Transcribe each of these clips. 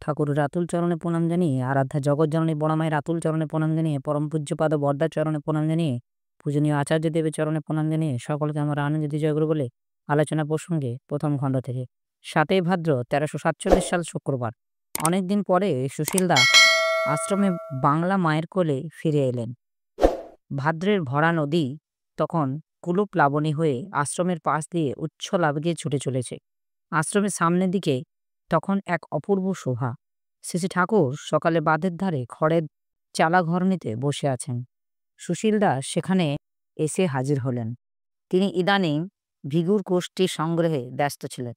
ঠাকুরের আতুল চরণে প্রণাম জানিয়ে, আরাধ্যা জগৎজননী বড়মায়ের আতুল চরণে প্রণাম জানিয়ে, পরম পূজ্যপাদ বরদার চরণে প্রণাম জানিয়ে, পূজনীয় আচার্য দেবের চরণে প্রণাম জানিয়ে সকলকে আমার আনন্দিত জয়গুরু বলে আলোচনা প্রসঙ্গে প্রথম খণ্ড থেকে ৭ই ভাদ্র ১৩৪৭ সাল শুক্রবার। অনেকদিন পরে সুশীলদা আশ্রমে বাংলা মায়ের কোলে ফিরে এলেন। ভাদ্রের ভরা নদী তখন কুলুপ্লাবনী হয়ে আশ্রমের পাশ দিয়ে উচ্ছল আবেগে ছুটে চলেছে। আশ্রমের সামনের দিকে তখন এক অপূর্ব শোভা। শ্রী ঠাকুর সকালে বাঁধের ধারে খড়ের চালা ঘরণীতে বসে আছেন। সুশীলদা সেখানে এসে হাজির হলেন। তিনি ইদানিং ভিগুর কোষ্ঠী সংগ্রহে ব্যস্ত ছিলেন।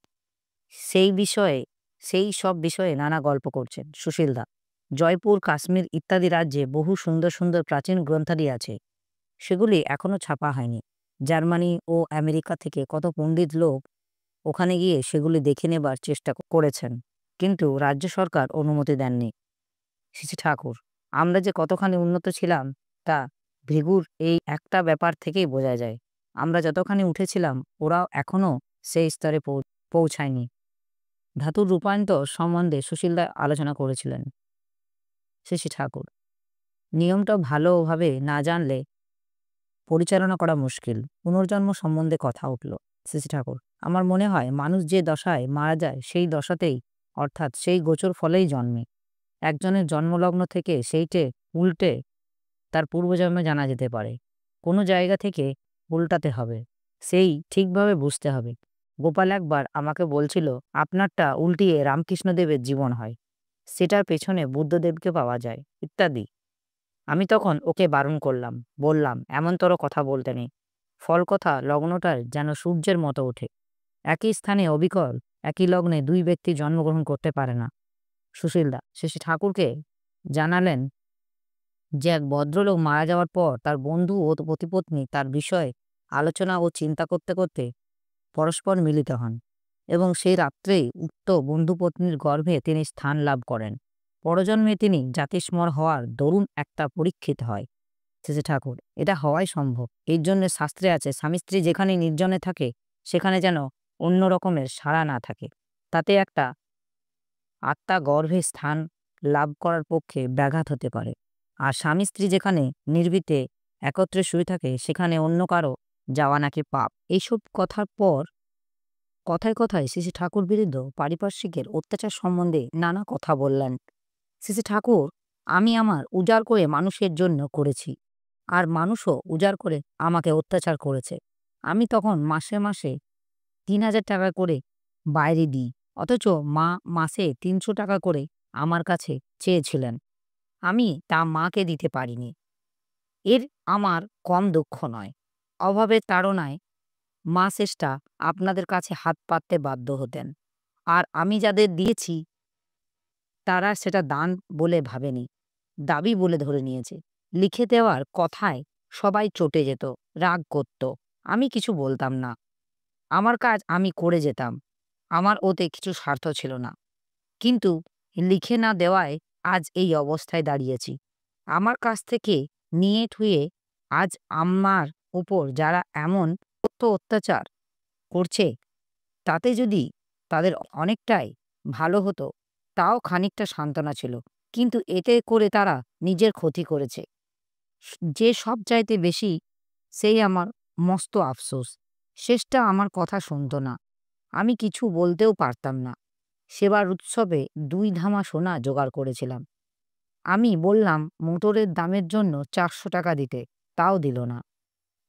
সেই সব বিষয়ে নানা গল্প করছেন সুশীলদা। জয়পুর, কাশ্মীর ইত্যাদি রাজ্যে বহু সুন্দর সুন্দর প্রাচীন গ্রন্থাদি আছে, সেগুলি এখনো ছাপা হয়নি। জার্মানি ও আমেরিকা থেকে কত পণ্ডিত লোক ওখানে গিয়ে সেগুলি দেখে নেবার চেষ্টা করেছেন, কিন্তু রাজ্য সরকার অনুমতি দেননি। শ্রী ঠাকুর, আমরা যে কতখানি উন্নত ছিলাম তা ভৃগুর এই একটা ব্যাপার থেকেই বোঝা যায়। আমরা যতখানি উঠেছিলাম ওরাও এখনো সেই স্তরে পৌঁছায়নি। ধাতুর রূপান্তর সম্বন্ধে সুশীলদা আলোচনা করেছিলেন। শ্রী ঠাকুর, নিয়মটা ভালোভাবে না জানলে পরিচালনা করা মুশকিল। পুনর্জন্ম সম্বন্ধে কথা উঠল। শ্রী ঠাকুর, আমার মনে হয় মানুষ যে দশায় মারা যায় সেই দশাতেই, অর্থাৎ সেই গোচর ফলেই জন্মে। একজনের জন্মলগ্ন থেকে সেইটে উল্টে তার পূর্বজন্মে জানা যেতে পারে। কোনো জায়গা থেকে উল্টাতে হবে, সেই ঠিকভাবে বুঝতে হবে। গোপাল একবার আমাকে বলছিল আপনারটা উল্টিয়ে রামকৃষ্ণদেবের জীবন হয়, সেটার পেছনে বুদ্ধদেবকে পাওয়া যায় ইত্যাদি। আমি তখন ওকে বারণ করলাম, বললাম এমনতর কথা বলতে নেই। ফল কথা লগ্নটার যেন সূর্যের মতো ওঠে। একই স্থানে অবিকল একই লগ্নে দুই ব্যক্তি জন্মগ্রহণ করতে পারে না। সুশীলদা শ্রী ঠাকুরকে জানালেন যে এক ভদ্রলোক মারা যাওয়ার পর তার বন্ধু ও পতিপত্নী তার বিষয়ে আলোচনা ও চিন্তা করতে করতে পরস্পর মিলিত হন এবং সেই রাত্রেই উক্ত বন্ধুপত্নীর গর্ভে তিনি স্থান লাভ করেন। পরজন্মে তিনি জাতিস্মর হওয়ার দরুন একটা পরীক্ষিত হয়। শ্রী ঠাকুর, এটা হওয়াই সম্ভব। এই জন্য শাস্ত্রে আছে স্বামী স্ত্রী যেখানে নির্জনে থাকে সেখানে যেন অন্য রকমের সাড়া না থাকে, তাতে একটা আত্মা গর্ভে স্থান লাভ করার পক্ষে ব্যাঘাত হতে পারে। আর স্বামী স্ত্রী যেখানে নির্ভীতে একত্রে শুয়ে থাকে সেখানে অন্য কারো যাওয়া নাকি পাপ। এইসব কথার পর কথায় কথায় শ্রী ঠাকুর বিরুদ্ধ পারিপার্শ্বিকের অত্যাচার সম্বন্ধে নানা কথা বললেন। শ্রী ঠাকুর, আমি আমার উজাড় করে মানুষের জন্য করেছি, আর মানুষও উজাড় করে আমাকে অত্যাচার করেছে। আমি তখন মাসে মাসে ৩,০০০ টাকা করে বাইরে দিই, অথচ মা মাসে ৩০০ টাকা করে আমার কাছে চেয়েছিলেন। আমি তা মাকে দিতে পারিনি। এর আমার কম দুঃখ নয়। অভাবের তাড়নায় মা শেষটা আপনাদের কাছে হাত পাততে বাধ্য হতেন, আর আমি যাদের দিয়েছি তারা সেটা দান বলে ভাবেনি, দাবি বলে ধরে নিয়েছে। লিখে দেওয়ার কথায় সবাই চটে যেত, রাগ করত। আমি কিছু বলতাম না, আমার কাজ আমি করে যেতাম। আমার ওতে কিছু স্বার্থ ছিল না, কিন্তু লিখে না দেওয়ায় আজ এই অবস্থায় দাঁড়িয়েছি। আমার কাছ থেকে নিয়ে ঠুয়ে আজ আমার উপর যারা এমন অত্যাচার করছে, তাতে যদি তাদের অনেকটাই ভালো হতো তাও খানিকটা সান্ত্বনা ছিল, কিন্তু এতে করে তারা নিজের ক্ষতি করেছে। যে সব চাইতে বেশি সেই আমার মস্ত আফসোস। শেষটা আমার কথা শুনত না, আমি কিছু বলতেও পারতাম না। সেবার উৎসবে ২ ধামা সোনা জোগাড় করেছিলাম। আমি বললাম মোটরের দামের জন্য ৪০০ টাকা দিতে, তাও দিল না।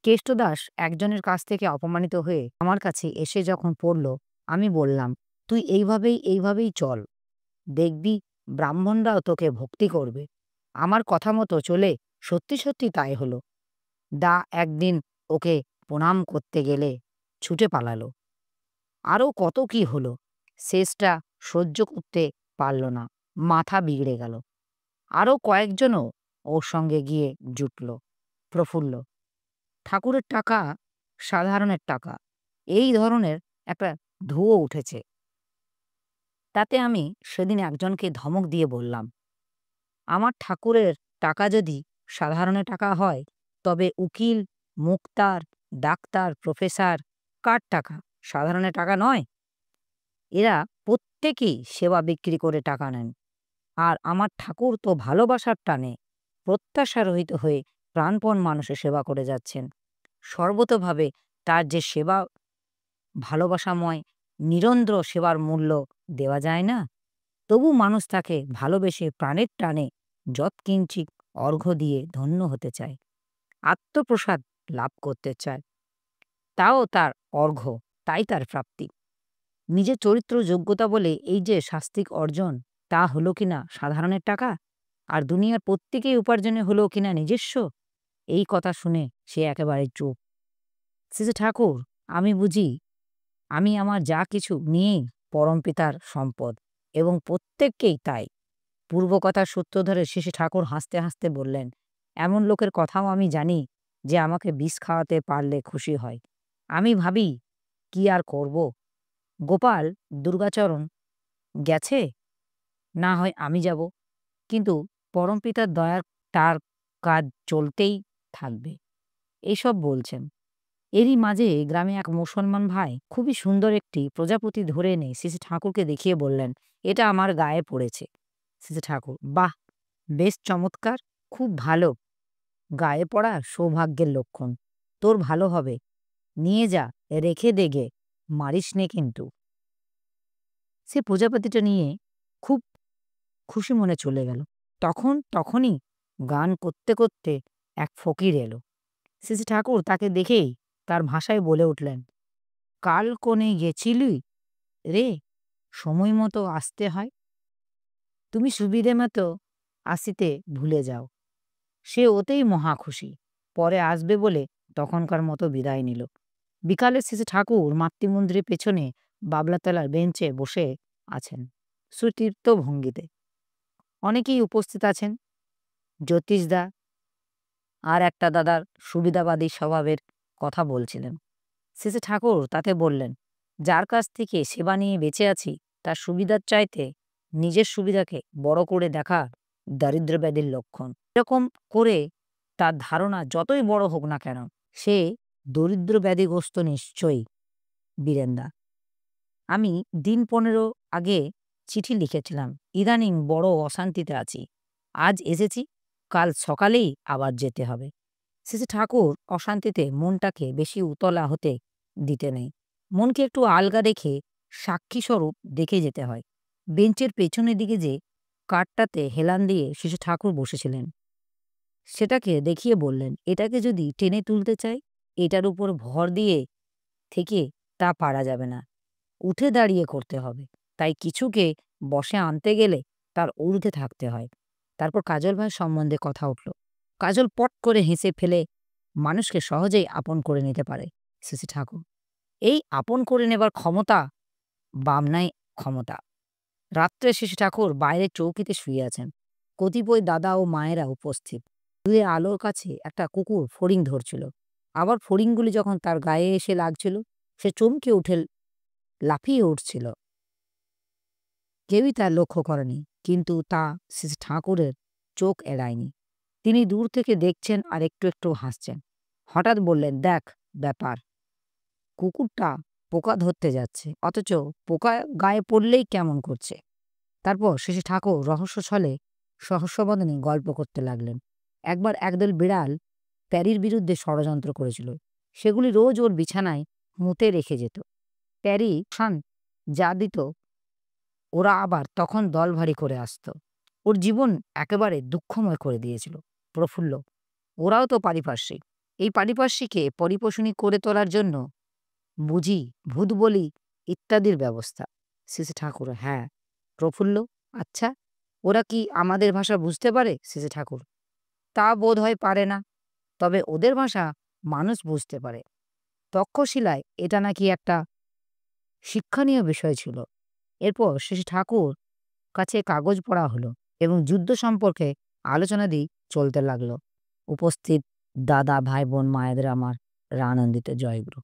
কেষ্টদাস একজনের কাছ থেকে অপমানিত হয়ে আমার কাছে এসে যখন পড়ল, আমি বললাম তুই এইভাবেই চল, দেখবি ব্রাহ্মণরাও তোকে ভক্তি করবে। আমার কথা মতো চলে সত্যি সত্যি তাই হলো। দা একদিন ওকে প্রণাম করতে গেলে ছুটে পালালো। আরও কত কি হলো, শেষটা সহ্য করতে পারল না, মাথা বিগড়ে গেল। আরও কয়েকজনও ওর সঙ্গে গিয়ে জুটল। প্রফুল্ল, ঠাকুরের টাকা সাধারণের টাকা, এই ধরনের একটা ধুয়ো উঠেছে। তাতে আমি সেদিন একজনকে ধমক দিয়ে বললাম, আমার ঠাকুরের টাকা যদি সাধারণের টাকা হয় তবে উকিল, মুক্তার, ডাক্তার, প্রফেসর কার টাকা সাধারণের টাকা নয়? এরা প্রত্যেকেই সেবা বিক্রি করে টাকা নেন। আর আমার ঠাকুর তো ভালোবাসার টানে প্রত্যাশা রহিত হয়ে প্রাণপণ মানুষের সেবা করে যাচ্ছেন। সর্বতোভাবে তার যে সেবা ভালোবাসাময় নিরন্ধ্র সেবার মূল্য দেওয়া যায় না। তবু মানুষ তাকে ভালোবেসে প্রাণের টানে যৎকিঞ্চিৎ অর্ঘ্য দিয়ে ধন্য হতে চায়, আত্মপ্রসাদ লাভ করতে চায়। তাও তার অর্ঘ্য, তাই তার প্রাপ্তি। নিজের চরিত্র যোগ্যতা বলে এই যে শাস্তিক অর্জন, তা হলো কিনা সাধারণের টাকা, আর দুনিয়ার প্রত্যেকেই উপার্জনে হলো কিনা নিজস্ব। এই কথা শুনে সে একেবারে চুপ। শ্রী ঠাকুর, আমি বুঝি আমি আমার যা কিছু নিয়েই পরমপিতার সম্পদ, এবং প্রত্যেককেই তাই। পূর্বকথার সূত্র ধরে শেষে ঠাকুর হাসতে হাসতে বললেন, এমন লোকের কথাও আমি জানি যে আমাকে বিষ খাওয়াতে পারলে খুশি হয়। আমি ভাবি, কি আর করব। গোপাল দুর্গাচরণ গেছে, না হয় আমি যাব, কিন্তু পরমপিতার দয়ার তার কাজ চলতেই থাকবে। এইসব বলছেন। এরই মাঝে গ্রামে এক মুসলমান ভাই খুবই সুন্দর একটি প্রজাপতি ধরে এনে শ্রী ঠাকুরকে দেখিয়ে বললেন, এটা আমার গায়ে পড়েছে। শ্রী ঠাকুর, বাহ, বেশ চমৎকার, খুব ভালো। গায়ে পড়া সৌভাগ্যের লক্ষণ। তোর ভালো হবে, নিয়ে যা, রেখে দেগে, মারিস নে কিন্তু। সে প্রজাপতিটা নিয়ে খুব খুশি মনে চলে গেল। তখনই গান করতে করতে এক ফকির এলো। শ্রী ঠাকুর তাকে দেখেই তার ভাষায় বলে উঠলেন, কাল কোণে গেছিলি রে, সময় মতো আসতে হয়, তুমি সুবিধে মতো আসিতে ভুলে যাও। সে ওতেই মহা খুশি, পরে আসবে বলে তখনকার মতো বিদায় নিল। বিকালে শ্রী ঠাকুর মাতৃমন্দিরের পেছনে বাবলাতলার বেঞ্চে বসে আছেন সুতীর্থ ভঙ্গিতে। অনেকেই উপস্থিত আছেন। জ্যোতিষদা আর একটা দাদার সুবিধাবাদী স্বভাবের কথা বলছিলেন। শ্রী ঠাকুর তাতে বললেন, যার কাছ থেকে সেবা নিয়ে বেঁচে আছি তার সুবিধার চাইতে নিজের সুবিধাকে বড় করে দেখা দারিদ্র ব্যাধির লক্ষণ। এরকম করে তার ধারণা যতই বড় হোক না কেন, সে দরিদ্র ব্যাধিগ্রস্ত নিশ্চয়ই। বীরেন্দা, আমি দিন 15 আগে চিঠি লিখেছিলাম, ইদানিং বড় অশান্তিতে আছি। আজ এসেছি, কাল সকালেই আবার যেতে হবে। শ্রী ঠাকুর অশান্তিতে মনটাকে বেশি উতলা হতে দিতে নেই। মনকে একটু আলগা রেখে সাক্ষীস্বরূপ দেখে যেতে হয়। বেঞ্চের পেছনের দিকে যে কাঠটাতে হেলান দিয়ে শ্রী ঠাকুর বসেছিলেন, সেটাকে দেখিয়ে বললেন, এটাকে যদি টেনে তুলতে চাই, এটার উপর ভর দিয়ে থেকে তা পারা যাবে না, উঠে দাঁড়িয়ে করতে হবে। তাই কিছুকে বসে আনতে গেলে তার ঊর্ধ্বে থাকতে হয়। তারপর কাজল ভাই সম্বন্ধে কথা উঠল। কাজল পট করে হেসে ফেলে মানুষকে সহজেই আপন করে নিতে পারে শ্রী ঠাকুর। এই আপন করে নেবার ক্ষমতা বামনাই ক্ষমতা। রাত্রে শ্রী ঠাকুর বাইরের চৌকিতে শুয়ে আছেন। কতিপয় দাদা ও মায়েরা উপস্থিত। দূরে আলোর কাছে একটা কুকুর ফড়িং ধরছিল। আবার ফড়িংগুলি যখন তার গায়ে এসে লাগছিল, সে চমকে উঠে লাফিয়ে উঠছিল। কেউই তা লক্ষ্য করেনি, কিন্তু তা শ্রী ঠাকুরের চোখ এড়ায়নি। তিনি দূর থেকে দেখছেন আর একটু একটু হাসছেন। হঠাৎ বললেন, দেখ ব্যাপার, কুকুরটা পোকা ধরতে যাচ্ছে, অথচ পোকা গায়ে পড়লেই কেমন করছে। তারপর শ্রী ঠাকুর রহস্য ছলে সহস্যবদনে গল্প করতে লাগলেন। একবার একদল বিড়াল প্যারির বিরুদ্ধে ষড়যন্ত্র করেছিল। সেগুলি রোজ ওর বিছানায় মুতে রেখে যেত। প্যারি খান যা দিত, ওরা আবার তখন দল ভারী করে আসত। ওর জীবন একেবারে দুঃখময় করে দিয়েছিল। প্রফুল্ল, ওরাও তো পারিপার্শ্বিক। এই পারিপার্শ্বিকে পরিপোষণী করে তোলার জন্য বুঝি ভূত বলি ইত্যাদির ব্যবস্থা। শ্রী ঠাকুর, হ্যাঁ। প্রফুল্ল, আচ্ছা, ওরা কি আমাদের ভাষা বুঝতে পারে? শ্রী ঠাকুর, তা বোধ হয় পারে না, তবে ওদের ভাষা মানুষ বুঝতে পারে। তক্ষশিলায় এটা নাকি একটা শিক্ষণীয় বিষয় ছিল। এরপর শ্রী ঠাকুর কাছে কাগজ পড়া হলো এবং যুদ্ধ সম্পর্কে আলোচনাদি চলতে লাগলো। উপস্থিত দাদা, ভাই, বোন, মায়েদের আমার রানন্দিত জয়গুরু।